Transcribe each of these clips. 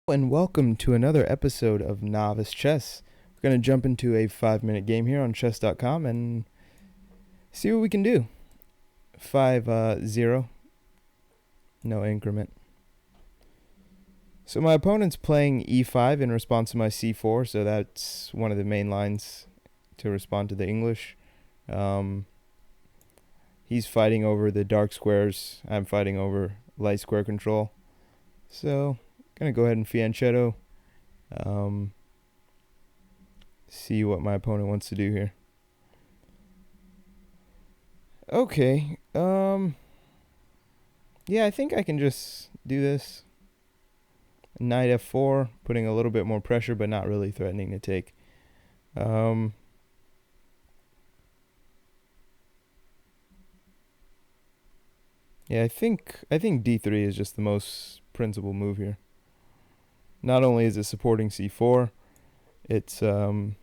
And welcome to another episode of Novice Chess. We're going to jump into a 5-minute game here on chess.com and see what we can do. 5-0, no increment. So my opponent's playing e5 in response to my c4, so that's one of the main lines to respond to the English. He's fighting over the dark squares. I'm fighting over light square control. So gonna go ahead and fianchetto. See what my opponent wants to do here. Okay. Yeah, I think I can just do this. Knight f4, putting a little bit more pressure, but not really threatening to take. Yeah, I think d3 is just the most principal move here. Not only is it supporting c4, it's giving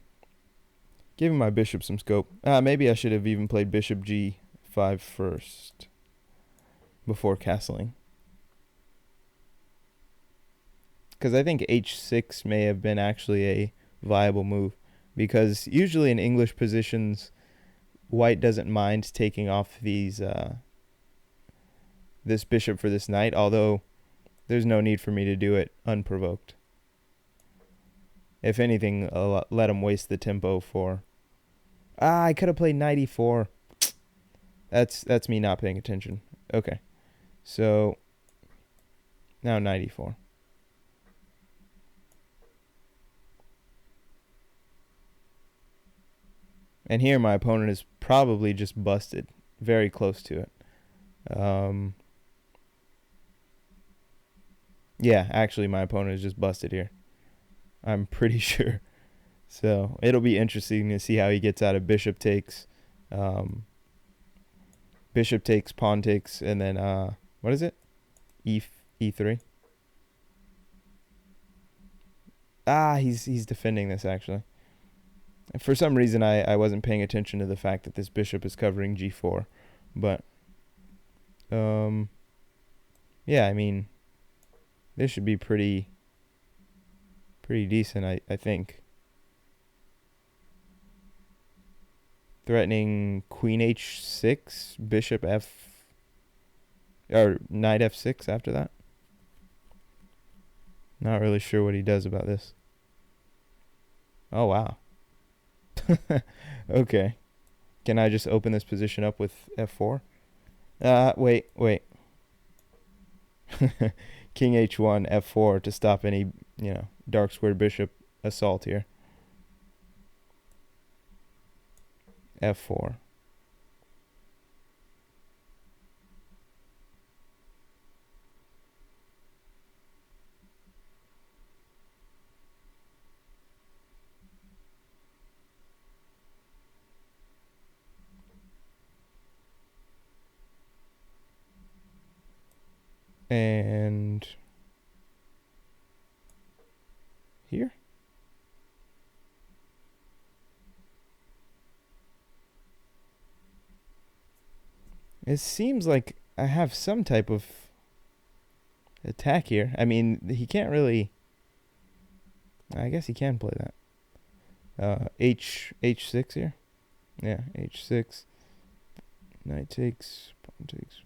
my bishop some scope. Maybe I should have even played bishop g5 first before castling. Because I think h6 may have been actually a viable move. Because usually in English positions, white doesn't mind taking off these this bishop for this knight, although there's no need for me to do it unprovoked. If anything, let him waste the tempo for... I could have played knight e4. That's me not paying attention. Okay. So, now knight e4. And here my opponent is probably just busted. Very close to it. Yeah, actually my opponent is just busted here. I'm pretty sure. So it'll be interesting to see how he gets out of bishop takes. Bishop takes, pawn takes, and then what is it? E3. He's defending this actually. For some reason I wasn't paying attention to the fact that this bishop is covering g4. But yeah, I mean, this should be pretty decent, I think. Threatening queen h6, bishop or knight f6 after that. Not really sure what he does about this. Oh, wow. Okay. Can I just open this position up with f4? Wait. King h1, f4 to stop any, dark squared bishop assault here. f4. And here. It seems like I have some type of attack here. I mean, he can't really... I guess he can play that. H6 here. Yeah, h6. Knight takes, pawn takes.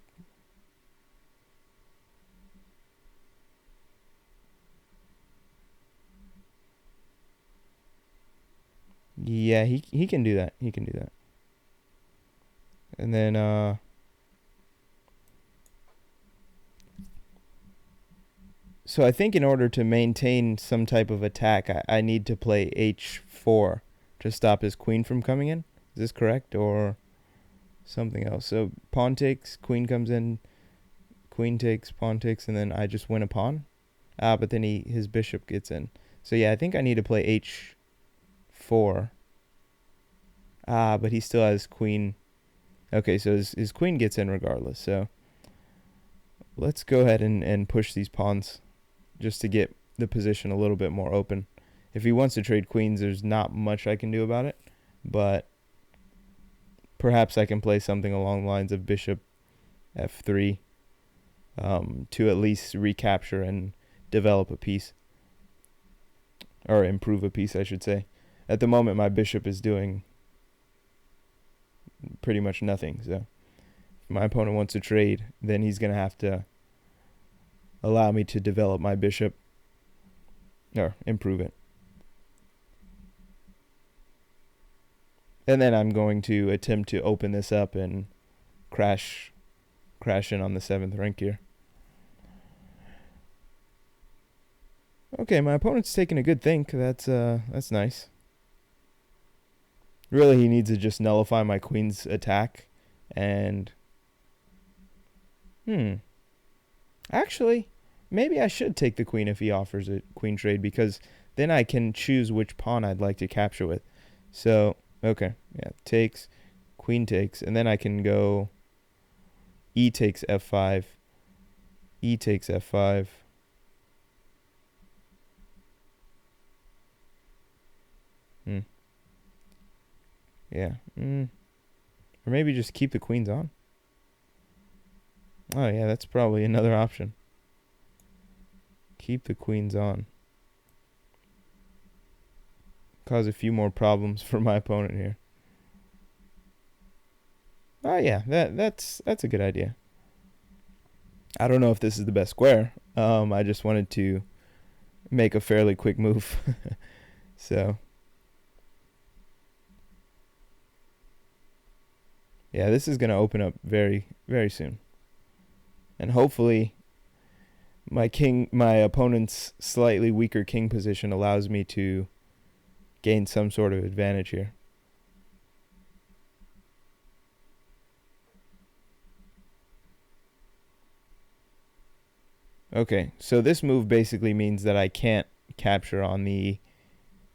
Yeah, he can do that. He can do that. And then so I think in order to maintain some type of attack, I need to play h4 to stop his queen from coming in. Is this correct or something else? So pawn takes, queen comes in, queen takes, pawn takes, and then I just win a pawn. But then his bishop gets in. So yeah, I think I need to play h4. But he still has queen. Okay, so his queen gets in regardless. So let's go ahead and push these pawns just to get the position a little bit more open. If he wants to trade queens, there's not much I can do about it. But perhaps I can play something along the lines of bishop f3 to at least recapture and develop a piece. or improve a piece, I should say. At the moment, my bishop is doing pretty much nothing. So if my opponent wants to trade, then he's going to have to allow me to develop my bishop or improve it. And then I'm going to attempt to open this up and crash in on the 7th rank here. Okay, my opponent's taking a good think. That's nice. Really, he needs to just nullify my queen's attack. And actually, maybe I should take the queen if he offers a queen trade, because then I can choose which pawn I'd like to capture with. So, okay, yeah, takes, queen takes, and then I can go e takes f5, e takes f5. Yeah. Or maybe just keep the queens on. Oh, yeah, that's probably another option. Keep the queens on. Cause a few more problems for my opponent here. Oh, yeah, that's a good idea. I don't know if this is the best square. I just wanted to make a fairly quick move. So, yeah, this is going to open up very, very soon. And hopefully my opponent's slightly weaker king position allows me to gain some sort of advantage here. Okay, so this move basically means that I can't capture on the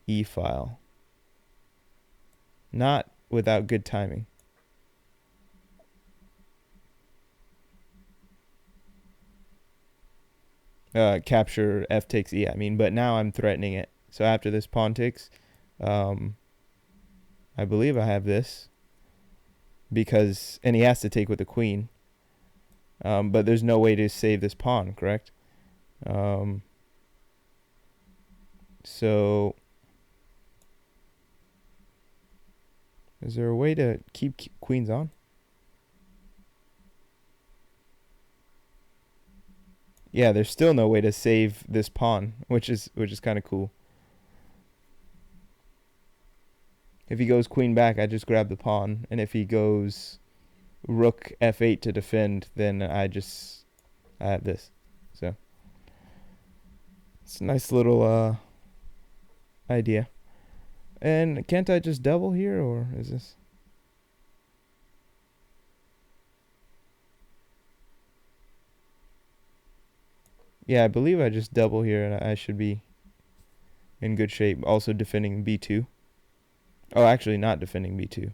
E file. Not without good timing. Capture F takes E, I mean, but now I'm threatening it. So after this pawn takes, I believe I have this. Because, and he has to take with the queen. But there's no way to save this pawn, correct? So, is there a way to keep queens on? Yeah, there's still no way to save this pawn, which is kind of cool. If he goes queen back, I just grab the pawn, and if he goes rook f8 to defend, then I have this. So it's a nice little idea. And can't I just double here, or is this? Yeah, I believe I just double here, and I should be in good shape. Also defending b2. Oh, actually not defending b2.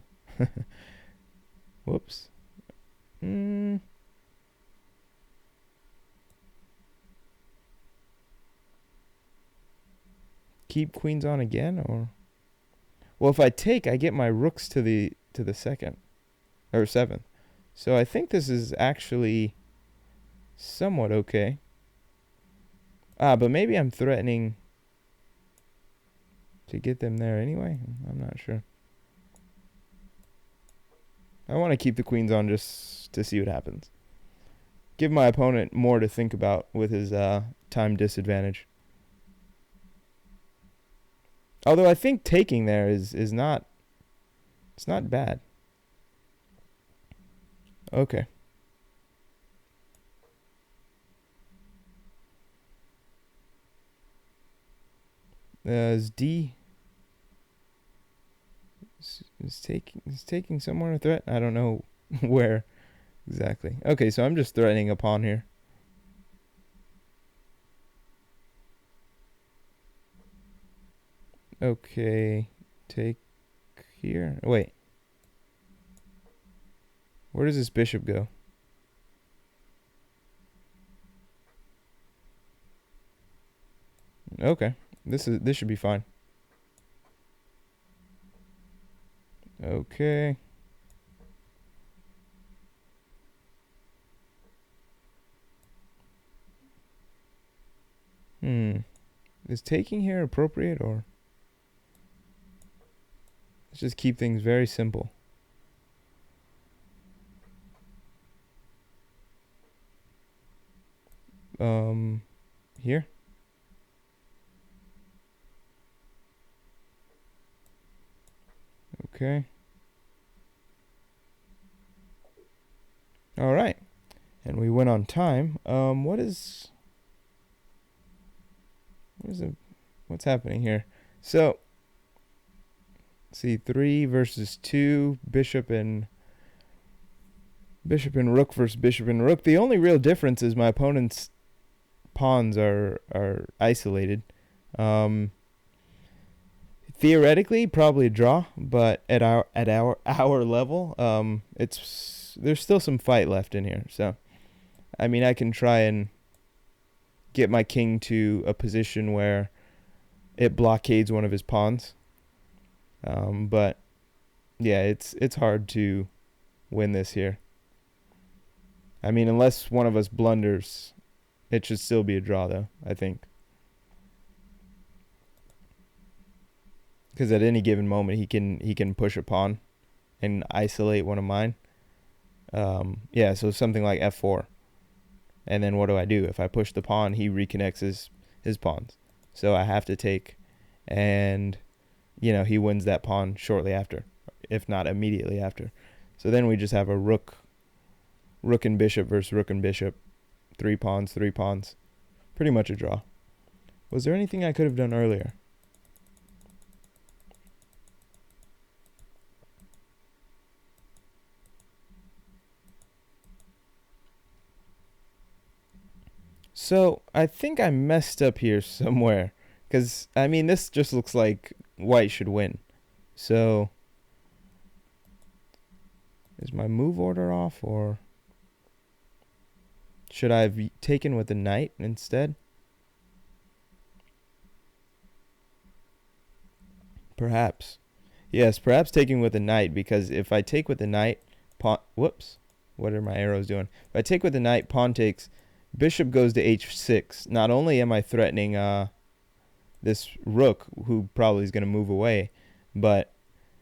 Whoops. Keep queens on again, or? Well, if I take, I get my rooks to the second or 7th. So I think this is actually somewhat okay. But maybe I'm threatening to get them there anyway. I'm not sure. I want to keep the queens on just to see what happens. Give my opponent more to think about with his time disadvantage. Although I think taking there is not, it's not bad. Okay. Is D is taking somewhere a threat? I don't know where exactly. Okay, so I'm just threatening a pawn here. Okay, take here. Wait. Where does this bishop go? Okay. This should be fine. Okay. Is taking here appropriate, or let's just keep things very simple. Here. Okay. All right. And we went on time. What's happening here? So, see, 3 versus 2, bishop and rook versus bishop and rook. The only real difference is my opponent's pawns are isolated. Theoretically, probably a draw, but at our level, there's still some fight left in here. So, I mean, I can try and get my king to a position where it blockades one of his pawns. But yeah, it's hard to win this here. I mean, unless one of us blunders, it should still be a draw, though, I think. Because at any given moment, he can push a pawn and isolate one of mine. Yeah, so something like f4. And then what do? If I push the pawn, he reconnects his pawns. So I have to take, and, he wins that pawn shortly after, if not immediately after. So then we just have a rook and bishop versus rook and bishop. 3 pawns. Pretty much a draw. Was there anything I could have done earlier? So I think I messed up here somewhere. Because, I mean, this just looks like white should win. So, is my move order off, or should I have taken with the knight instead? Perhaps. Yes, perhaps taking with the knight, because if I take with the knight, pawn... Whoops. What are my arrows doing? If I take with the knight, pawn takes, bishop goes to h6. Not only am I threatening this rook, who probably is going to move away, but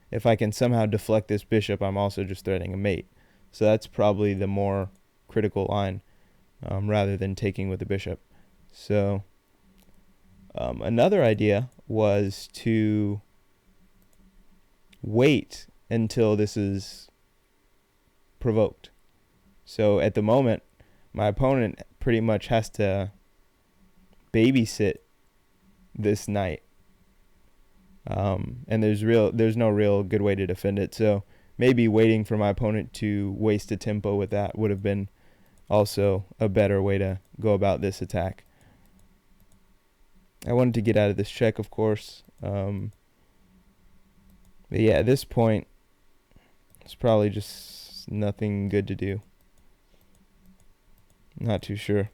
if I can somehow deflect this bishop, I'm also just threatening a mate. So that's probably the more critical line, rather than taking with the bishop. So another idea was to wait until this is provoked. So at the moment, my opponent pretty much has to babysit this knight, and there's no real good way to defend it. So maybe waiting for my opponent to waste a tempo with that would have been also a better way to go about this attack. I wanted to get out of this check, of course. But yeah, at this point, it's probably just nothing good to do. Not too sure.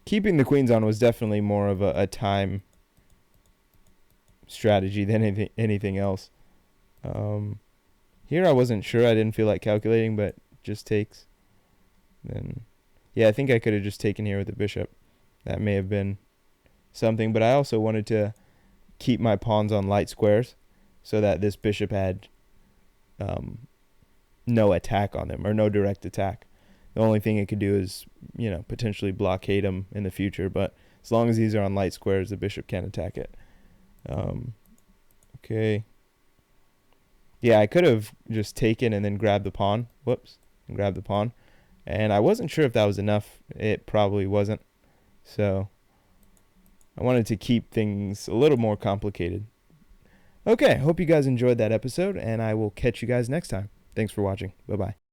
Keeping the queens on was definitely more of a time strategy than anything else. Here I wasn't sure. I didn't feel like calculating, but just takes. Then, yeah, I think I could have just taken here with the bishop. That may have been something, but I also wanted to keep my pawns on light squares so that this bishop had no attack on them, or no direct attack. The only thing it could do is, potentially blockade him in the future, but as long as these are on light squares, the bishop can't attack it. Okay. Yeah, I could have just taken and then grabbed the pawn. Whoops. And grabbed the pawn. And I wasn't sure if that was enough. It probably wasn't. So I wanted to keep things a little more complicated. Okay, hope you guys enjoyed that episode, and I will catch you guys next time. Thanks for watching. Bye-bye.